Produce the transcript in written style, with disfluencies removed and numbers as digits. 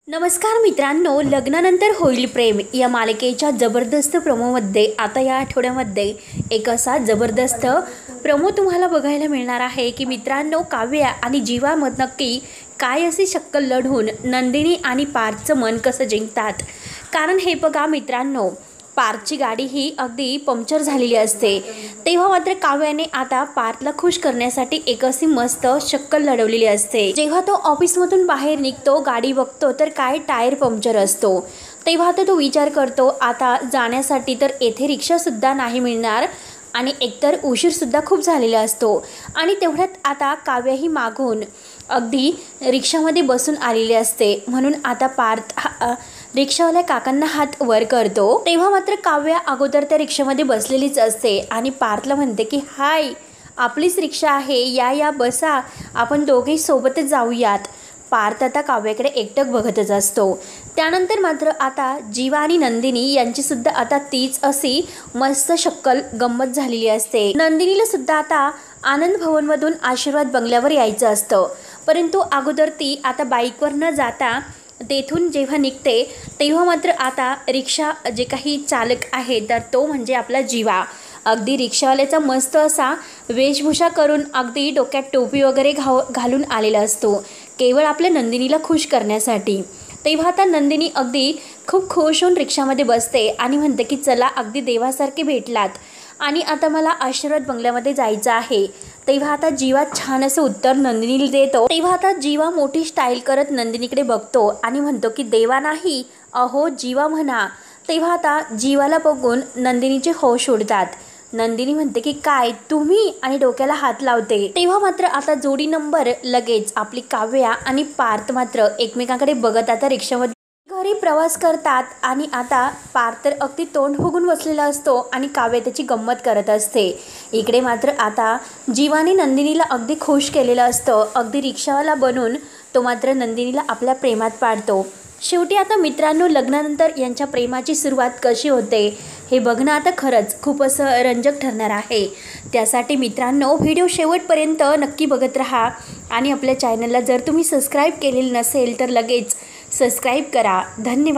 नमस्कार मित्रांनो, लग्नानंतर होईल प्रेम या मालिकेच्या जबरदस्त प्रोमोमध्ये आता या आठवड्यामध्ये एक असा जबरदस्त प्रोमो तुम्हाला बघायला मिळणार आहे की मित्रांनो, काव्या आणि जीवामध्ये नक्की काय अशी शक्कल लढून नंदिनी आणि पार्थचं मन कसं जिंकतात। कारण हे बघा मित्रांनो, पार्थची गाडी ही अगदी पंक्चर झालेली असते, तेव्हा मात्र काव्याने आता पार्थला खुश करण्यासाठी एक अशी मस्त शक्कल लढवलेली असते। जेव्हा तो ऑफिसमधून बाहेर निघतो, गाडी बघतो तर काय टायर पंक्चर असतो, तेव्हा तो विचार करतो आता जाण्यासाठी तर येथे रिक्षासुद्धा नाही मिळणार आणि एकतर उशीरसुद्धा खूप झालेला असतो। आणि तेवढ्यात आता काव्या ही मागून अगदी रिक्षामध्ये बसून आलेली असते, म्हणून आता पार्थ रिक्षावाल्या काकांना हात वर करतो। तेव्हा मात्र काव्या अगोदर त्या रिक्षामध्ये बसलेलीच असते आणि पार्थला म्हणते की हाय, आपलीच रिक्षा आहे, या बसा, आपण दोघेही सोबतच जाऊयात। पार्थ आता काव्याकडे एकटक बघतच असतो। त्यानंतर मात्र आता जीवा आणि नंदिनी यांचीसुद्धा आता तीच अशी मस्त शक्कल गंमत झालेली असते। नंदिनीला सुद्धा आता आनंद भवनमधून आशीर्वाद बंगल्यावर यायचं असतं, परंतु अगोदर ती आता बाईकवर न जाता तेथून जेव्हा निघते तेव्हा मात्र आता रिक्षा जे काही चालक आहे तर तो म्हणजे आपला जीवा अगदी रिक्षावाल्याचा मस्त असा वेशभूषा करून अगदी डोक्यात टोपी वगैरे घालून आलेला असतो, केवळ आपल्या नंदिनीला खुश करण्यासाठी। तेव्हा आता नंदिनी अगदी खूप खुश होऊन रिक्षामध्ये बसते आणि म्हणते की चला, अगदी देवासारखे भेटलात आणि आता मला आशीर्वाद बंगल्यामध्ये जायचं आहे। तेव्हा आता जीवा छान असं उत्तर नंदिनीला देतो। तेव्हा आता जीवा मोठी स्टाईल करत नंदिनीकडे बघतो आणि म्हणतो की देवा नाही, अहो जीवा म्हणा। तेव्हा आता जीवाला बघून नंदिनीचे होश उडतात। नंदिनी म्हणते की काय तुम्ही, आणि डोक्याला हात लावते। तेव्हा मात्र आता जोडी नंबर लगेच आपली काव्या आणि पार्थ मात्र एकमेकांकडे बघत आता रिक्षामध्ये घरी प्रवास करतात। आणि आता पार्थ तर अगदी तोंड फुगून बसलेला असतो आणि काव्या त्याची गंमत करत असते। इकडे मात्र आता जीवाने नंदिनीला अगदी खुश केलेलं असतं, अगदी रिक्षावाला बनून तो मात्र नंदिनीला आपल्या प्रेमात पाडतो। शेवटी आता मित्रांनो, लग्नानंतर यांच्या प्रेमाची सुरुवात कशी होते हे बघणं आता खरंच खूप असं रंजक ठरणार आहे। त्यासाठी मित्रांनो, व्हिडिओ शेवटपर्यंत नक्की बघत राहा आणि आपल्या चॅनलला जर तुम्ही सबस्क्राईब केलेलं नसेल तर लगेच सबस्क्राईब करा। धन्यवाद।